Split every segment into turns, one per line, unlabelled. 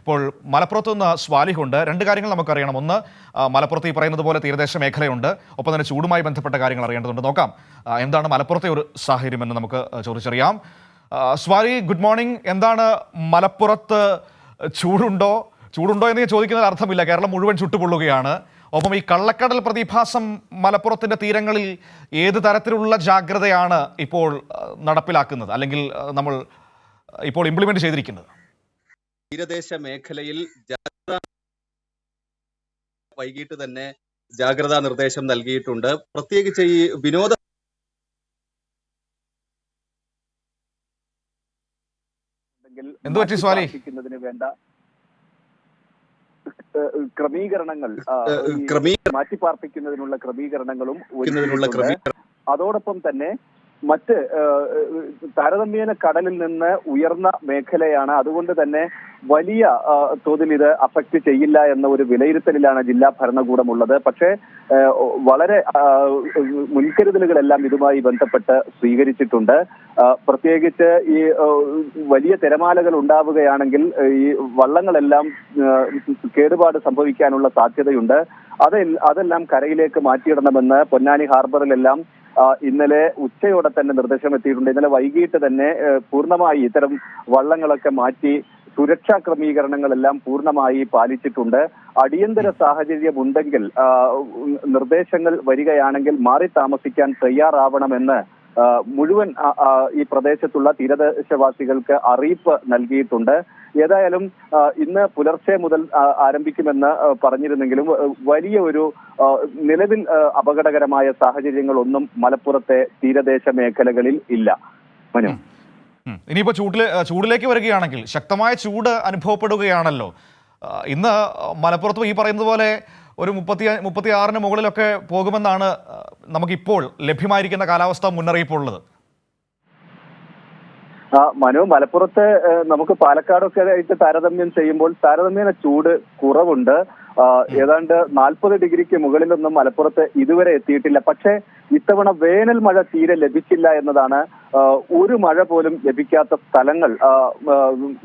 ഇപ്പോൾ മലപ്പുറത്ത് നിന്ന് സ്വാലിഹുണ്ട്. രണ്ട് കാര്യങ്ങൾ നമുക്കറിയണം. ഒന്ന്, മലപ്പുറത്ത് ഈ പറയുന്നത് പോലെ തീരദേശ മേഖലയുണ്ട്, ഒപ്പം തന്നെ ചൂടുമായി ബന്ധപ്പെട്ട കാര്യങ്ങൾ അറിയേണ്ടതുണ്ട്. നോക്കാം എന്താണ് മലപ്പുറത്തെ ഒരു സാഹചര്യം എന്ന് നമുക്ക് ചോദിച്ചറിയാം. Swali, good morning. എന്താണ് മലപ്പുറത്ത് ചൂടുണ്ടോ എന്ന് ഞാൻ ചോദിക്കുന്നതിൽ അർത്ഥമില്ല, കേരളം മുഴുവൻ ചുട്ടുപൊള്ളുകയാണ്. ഒപ്പം ഈ കള്ളക്കടൽ പ്രതിഭാസം മലപ്പുറത്തിന്റെ തീരങ്ങളിൽ ഏത് തരത്തിലുള്ള ജാഗ്രതയാണ് ഇപ്പോൾ നടപ്പിലാക്കുന്നത്, അല്ലെങ്കിൽ നമ്മൾ ഇപ്പോൾ ഇംപ്ലിമെന്റ് ചെയ്തിരിക്കുന്നത്?
തീരദേശ മേഖലയിൽ വൈകിട്ട് തന്നെ ജാഗ്രതാ നിർദ്ദേശം നൽകിയിട്ടുണ്ട്. പ്രത്യേകിച്ച് ഈ വിനോദ
എന്തുപറ്റി സ്വാലി?
വേണ്ട ക്രമീകരണങ്ങൾ മാറ്റിപ്പാർപ്പിക്കുന്നതിനുള്ള ക്രമീകരണങ്ങളും അതോടൊപ്പം തന്നെ മറ്റ് താരതമ്യേന കടലിൽ നിന്ന് ഉയർന്ന മേഖലയാണ്. അതുകൊണ്ട് തന്നെ വലിയ തോതിൽ ഇത് അഫക്റ്റ് ചെയ്യില്ല എന്ന ഒരു വിലയിരുത്തലിലാണ് ജില്ലാ ഭരണകൂടമുള്ളത്. പക്ഷേ വളരെ മുൻകരുതലുകളെല്ലാം ഇതുമായി ബന്ധപ്പെട്ട് സ്വീകരിച്ചിട്ടുണ്ട്. പ്രത്യേകിച്ച് ഈ വലിയ തിരമാലകൾ ഉണ്ടാവുകയാണെങ്കിൽ ഈ വള്ളങ്ങളെല്ലാം കേടുപാട് സംഭവിക്കാനുള്ള സാധ്യതയുണ്ട്. അതെല്ലാം കരയിലേക്ക് മാറ്റിയിടണമെന്ന് പൊന്നാനി ഹാർബറിലെല്ലാം ഇന്നലെ ഉച്ചയോടെ തന്നെ നിർദ്ദേശം എത്തിയിട്ടുണ്ട്. ഇന്നലെ വൈകിട്ട് തന്നെ പൂർണ്ണമായി ഇത്തരം വള്ളങ്ങളൊക്കെ മാറ്റി സുരക്ഷാ ക്രമീകരണങ്ങളെല്ലാം പൂർണ്ണമായി പാലിച്ചിട്ടുണ്ട്. അടിയന്തര സാഹചര്യം ഉണ്ടെങ്കിൽ നിർദ്ദേശങ്ങൾ വരികയാണെങ്കിൽ മാറി താമസിക്കാൻ തയ്യാറാവണമെന്ന് മുഴുവൻ ഈ പ്രദേശത്തുള്ള തീരദേശവാസികൾക്ക് അറിയിപ്പ് നൽകിയിട്ടുണ്ട്. ഏതായാലും ഇന്ന് പുലർച്ചെ മുതൽ ആരംഭിക്കുമെന്ന് പറഞ്ഞിരുന്നെങ്കിലും വലിയ ഒരു നിലവിൽ അപകടകരമായ സാഹചര്യങ്ങളൊന്നും മലപ്പുറത്തെ തീരദേശ മേഖലകളിൽ ഇല്ല. മനു,
ഇനിയിപ്പോ ചൂടിലേക്ക് വരികയാണെങ്കിൽ ശക്തമായ ചൂട് അനുഭവപ്പെടുകയാണല്ലോ. ഇന്ന് മലപ്പുറത്ത് ഈ പറയുന്നത് പോലെ ഒരു 36 മുകളിലൊക്കെ പോകുമെന്നാണ് നമുക്കിപ്പോൾ ലഭ്യമായിരിക്കുന്ന കാലാവസ്ഥാ മുന്നറിയിപ്പുള്ളത്.
മനു, മലപ്പുറത്ത് നമുക്ക് പാലക്കാടൊക്കെ ആയിട്ട് താരതമ്യം ചെയ്യുമ്പോൾ താരതമ്യേന ചൂട് കുറവുണ്ട്. ഏതാണ്ട് 40 ഡിഗ്രിക്ക് മുകളിലൊന്നും മലപ്പുറത്ത് ഇതുവരെ എത്തിയിട്ടില്ല. പക്ഷേ ഇത്തവണ വേനൽ മഴ തീരെ ലഭിച്ചില്ല എന്നതാണ്. ഒരു മഴ പോലും ലഭിക്കാത്ത സ്ഥലങ്ങൾ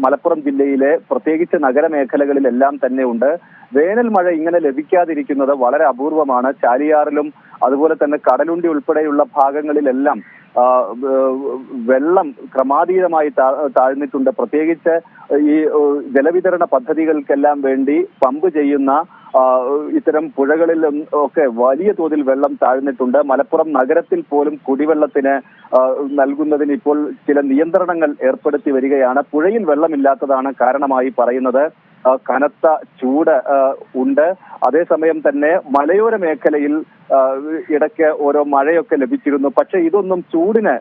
മലപ്പുറം ജില്ലയിലെ പ്രത്യേകിച്ച് നഗരമേഖലകളിലെല്ലാം തന്നെ ഉണ്ട്. വേനൽ മഴ ഇങ്ങനെ ലഭിക്കാതിരിക്കുന്നത് വളരെ അപൂർവമാണ്. ചാലിയാറിലും അതുപോലെ തന്നെ കടലുണ്ടി ഉൾപ്പെടെയുള്ള ഭാഗങ്ങളിലെല്ലാം വെള്ളം ക്രമാതീതമായി താഴ്ന്നിട്ടുണ്ട്. പ്രത്യേകിച്ച് ഈ ജലവിതരണ പദ്ധതികൾക്കെല്ലാം വേണ്ടി പമ്പ് ചെയ്യുന്ന ഇത്തരം പുഴകളിലും ഒക്കെ വലിയ തോതിൽ വെള്ളം താഴ്ന്നിട്ടുണ്ട്. മലപ്പുറം നഗരത്തിൽ പോലും കുടിവെള്ളത്തിന് നൽകുന്നതിന് ഇപ്പോൾ ചില നിയന്ത്രണങ്ങൾ ഏർപ്പെടുത്തി വരികയാണ്. പുഴയിൽ വെള്ളമില്ലാത്തതാണ് കാരണമായി പറയുന്നത്. കനത്ത ചൂട് ഉണ്ട്. അതേസമയം തന്നെ മലയോര മേഖലയിൽ ഇടയ്ക്ക് ഓരോ മഴയൊക്കെ ലഭിച്ചിരുന്നു. പക്ഷെ ഇതൊന്നും ചൂടിന്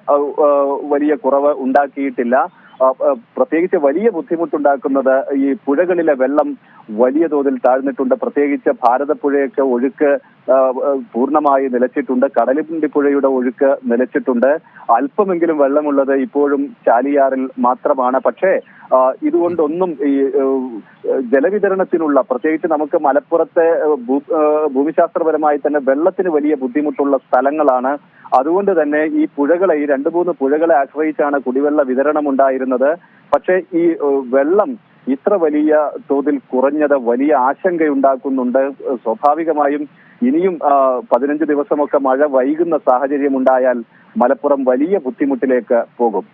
വലിയ കുറവ് ഉണ്ടാക്കിയിട്ടില്ല. പ്രത്യേകിച്ച് വലിയ ബുദ്ധിമുട്ടുണ്ടാക്കുന്നത് ഈ പുഴകളിലെ വെള്ളം വലിയ തോതിൽ താഴ്ന്നിട്ടുണ്ട്. പ്രത്യേകിച്ച് ഭാരതപ്പുഴയൊക്കെ ഒഴുക്ക് പൂർണ്ണമായി നിലച്ചിട്ടുണ്ട്. കടലുണ്ടി പുഴയുടെ ഒഴുക്ക് നിലച്ചിട്ടുണ്ട്. അല്പമെങ്കിലും വെള്ളമുള്ളത് ഇപ്പോഴും ചാലിയാറിൽ മാത്രമാണ്. പക്ഷേ ഇതുകൊണ്ടൊന്നും ഈ ജലവിതരണത്തിനുള്ള, പ്രത്യേകിച്ച് നമുക്ക് മലപ്പുറത്തെ ഭൂമിശാസ്ത്രപരമായി തന്നെ വെള്ളത്തിന് വലിയ ബുദ്ധിമുട്ടുള്ള സ്ഥലങ്ങളാണ്. അതുകൊണ്ട് തന്നെ ഈ പുഴകളെ, ഈ 2-3 പുഴകളെ ആശ്രയിച്ചാണ് കുടിവെള്ള വിതരണം ഉണ്ടായിരുന്നത്. പക്ഷേ ഈ വെള്ളം ഇത്ര വലിയ തോതിൽ കുറഞ്ഞത് വലിയ ആശങ്കയുണ്ടാക്കുന്നുണ്ട്. സ്വാഭാവികമായും ഇനിയും 15 ദിവസമൊക്കെ മഴ വൈകുന്ന സാഹചര്യം ഉണ്ടായാൽ മലപ്പുറം വലിയ ബുദ്ധിമുട്ടിലേക്ക് പോകും.